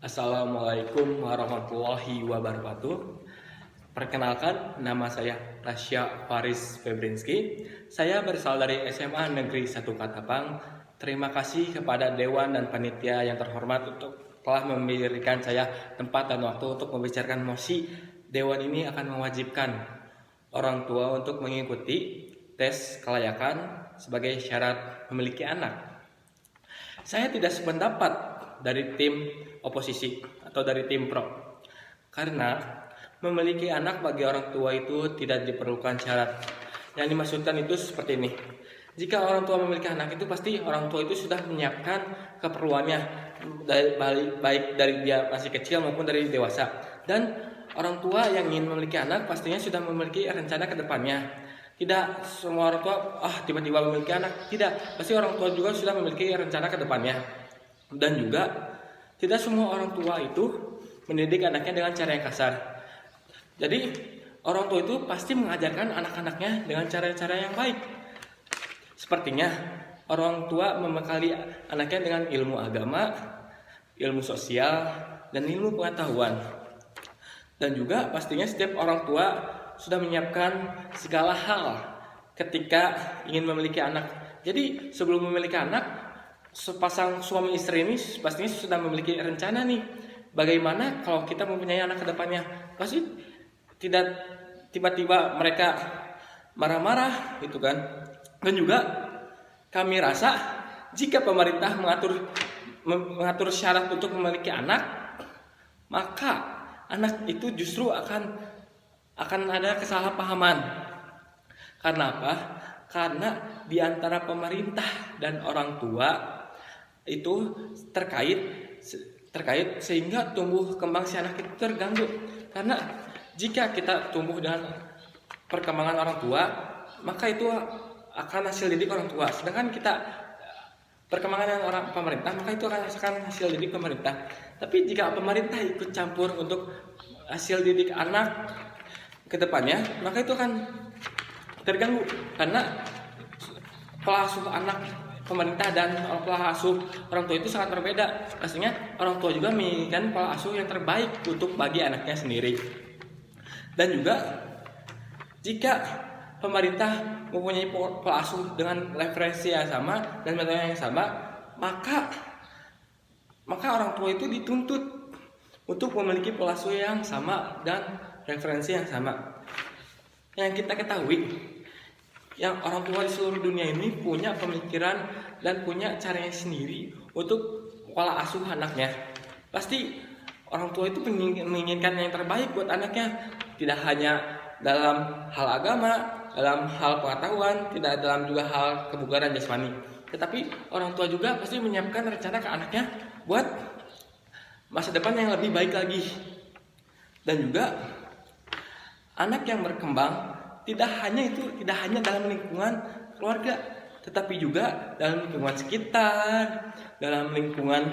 Assalamualaikum warahmatullahi wabarakatuh. Perkenalkan, nama saya Rasya Faris Febrinski. Saya berasal dari SMA Negeri 1 Katapang. Terima kasih kepada Dewan dan Panitia yang terhormat untuk telah memberikan saya tempat dan waktu untuk membicarakan mosi. Dewan ini akan mewajibkan orang tua untuk mengikuti tes kelayakan sebagai syarat memiliki anak. Saya tidak sependapat dari tim oposisi atau dari tim pro, karena memiliki anak bagi orang tua itu tidak diperlukan syarat. Yang dimaksudkan itu seperti ini: jika orang tua memiliki anak itu pasti orang tua itu sudah menyiapkan keperluannya, baik dari dia masih kecil maupun dari dewasa. Dan orang tua yang ingin memiliki anak pastinya sudah memiliki rencana ke depannya. Tidak semua orang tua tiba-tiba memiliki anak, tidak, pasti orang tua juga sudah memiliki rencana ke depannya. Dan juga tidak semua orang tua itu mendidik anaknya dengan cara yang kasar. Jadi orang tua itu pasti mengajarkan anak-anaknya dengan cara-cara yang baik. Sepertinya orang tua membekali anaknya dengan ilmu agama, ilmu sosial, dan ilmu pengetahuan. Dan juga pastinya setiap orang tua sudah menyiapkan segala hal ketika ingin memiliki anak. Jadi sebelum memiliki anak, sepasang suami istri ini pastinya sudah memiliki rencana nih, bagaimana kalau kita mempunyai anak ke depannya. Pasti tidak tiba-tiba mereka marah-marah gitu kan. Dan juga kami rasa jika pemerintah mengatur syarat untuk memiliki anak, maka anak itu justru akan ada kesalahpahaman. Karena apa? Karena di antara pemerintah dan orang tua itu terkait sehingga tumbuh kembang si anak itu terganggu. Karena jika kita tumbuh dengan perkembangan orang tua, maka itu akan hasil didik orang tua. Sedangkan kita perkembangan orang pemerintah, maka itu akan hasil didik pemerintah. Tapi jika pemerintah ikut campur untuk hasil didik anak ke depannya, maka itu akan terganggu. Karena pola asuh anak pemerintah dan pola asuh orang tua itu sangat berbeda. Pastinya orang tua juga menginginkan pola asuh yang terbaik untuk bagi anaknya sendiri. Dan juga jika pemerintah mempunyai pola asuh dengan referensi yang sama dan metode yang sama, maka orang tua itu dituntut untuk memiliki pola asuh yang sama dan referensi yang sama. Yang kita ketahui, yang orang tua di seluruh dunia ini punya pemikiran dan punya caranya sendiri untuk pola asuh anaknya. Pasti orang tua itu menginginkan yang terbaik buat anaknya, tidak hanya dalam hal agama, dalam hal pengetahuan, tidak dalam juga hal kebugaran jasmani. Tetapi orang tua juga pasti menyiapkan rencana ke anaknya buat masa depan yang lebih baik lagi. Dan juga anak yang berkembang tidak hanya dalam lingkungan keluarga, tetapi juga dalam lingkungan sekitar, dalam lingkungan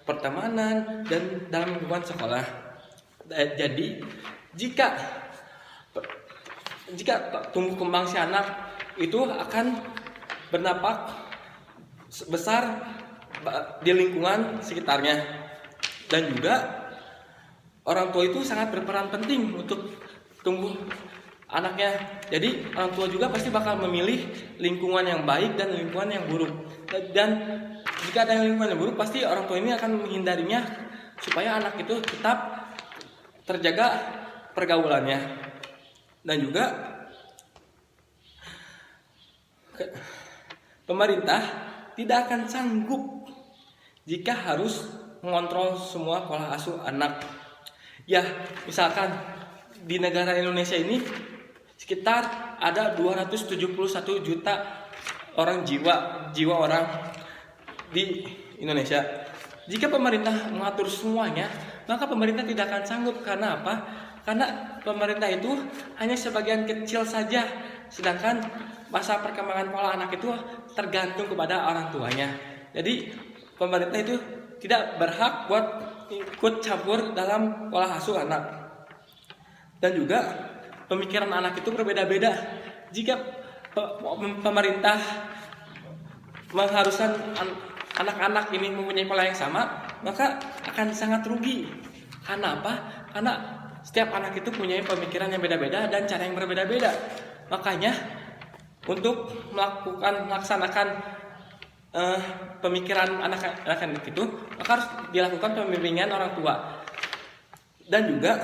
pertemanan, dan dalam lingkungan sekolah. Jadi jika tumbuh kembang si anak itu akan berdampak besar di lingkungan sekitarnya. Dan juga orang tua itu sangat berperan penting untuk tumbuh anaknya. Jadi orang tua juga pasti bakal memilih lingkungan yang baik dan lingkungan yang buruk. Dan jika ada lingkungan yang buruk, pasti orang tua ini akan menghindarinya supaya anak itu tetap terjaga pergaulannya. Dan juga pemerintah tidak akan sanggup jika harus mengontrol semua pola asuh anak. Ya, misalkan di negara Indonesia ini sekitar ada 271 juta orang jiwa orang di Indonesia. Jika pemerintah mengatur semuanya, maka pemerintah tidak akan sanggup. Karena apa? Karena pemerintah itu hanya sebagian kecil saja, sedangkan masa perkembangan pola anak itu tergantung kepada orang tuanya. Jadi pemerintah itu tidak berhak buat ikut campur dalam pola asuh anak. Dan juga pemikiran anak itu berbeda-beda. Jika pemerintah mengharuskan anak-anak ini mempunyai pola yang sama, maka akan sangat rugi. Karena apa? Karena setiap anak itu punya pemikiran yang beda-beda dan cara yang berbeda-beda. Makanya untuk melaksanakan pemikiran anak-anak itu, maka harus dilakukan pembimbingan orang tua. Dan juga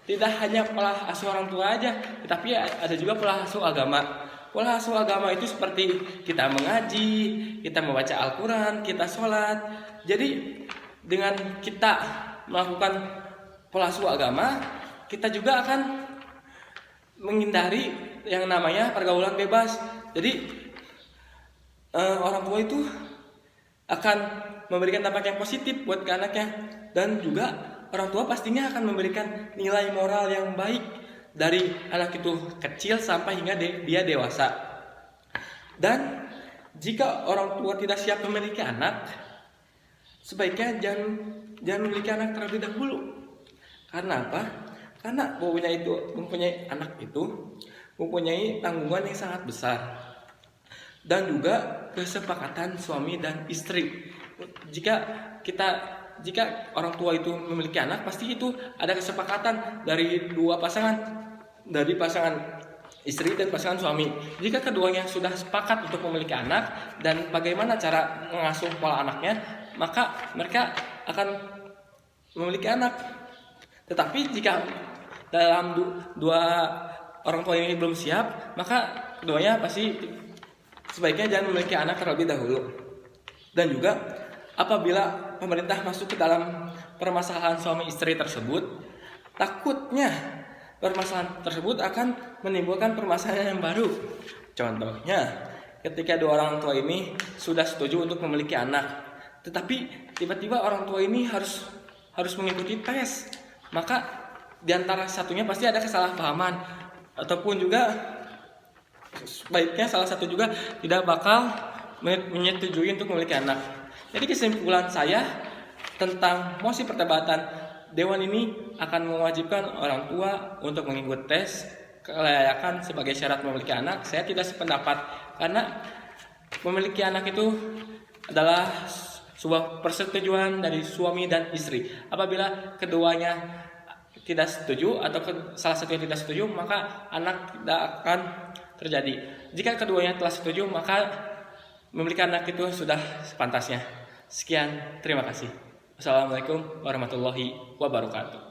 tidak hanya pola asuh orang tua aja, tetapi ada juga pola asuh agama. Pola asuh agama itu seperti kita mengaji, kita membaca Al-Quran, kita sholat. Jadi dengan kita melakukan pola asuh agama, kita juga akan menghindari yang namanya pergaulan bebas. Jadi orang tua itu akan memberikan dampak yang positif buat ke anaknya, dan juga orang tua pastinya akan memberikan nilai moral yang baik dari anak itu kecil sampai hingga dia dewasa. Dan jika orang tua tidak siap memiliki anak, sebaiknya jangan memiliki anak terlebih dahulu. Karena apa? Karena mempunyai anak itu mempunyai tanggungan yang sangat besar, dan juga kesepakatan suami dan istri. Jika orang tua itu memiliki anak, pasti itu ada kesepakatan dari dua pasangan, dari pasangan istri dan pasangan suami. Jika keduanya sudah sepakat untuk memiliki anak dan bagaimana cara mengasuh pola anaknya, maka mereka akan memiliki anak. Tetapi jika dalam dua orang tua ini belum siap, maka keduanya pasti sebaiknya jangan memiliki anak terlebih dahulu. Dan juga apabila pemerintah masuk ke dalam permasalahan suami istri tersebut, takutnya permasalahan tersebut akan menimbulkan permasalahan yang baru. Contohnya, ketika dua orang tua ini sudah setuju untuk memiliki anak, tetapi tiba-tiba orang tua ini harus mengikuti tes, maka di antara satunya pasti ada kesalahpahaman, ataupun juga sebaiknya salah satu juga tidak bakal menyetujui untuk memiliki anak. Jadi kesimpulan saya tentang mosi perdebatan Dewan ini akan mewajibkan orang tua untuk mengikuti tes kelayakan sebagai syarat memiliki anak. Saya tidak sependapat, karena memiliki anak itu adalah sebuah persetujuan dari suami dan istri. Apabila keduanya tidak setuju atau salah satunya tidak setuju, maka anak tidak akan terjadi. Jika keduanya telah setuju, maka memiliki anak itu sudah sepantasnya. Sekian, terima kasih. Wassalamualaikum warahmatullahi wabarakatuh.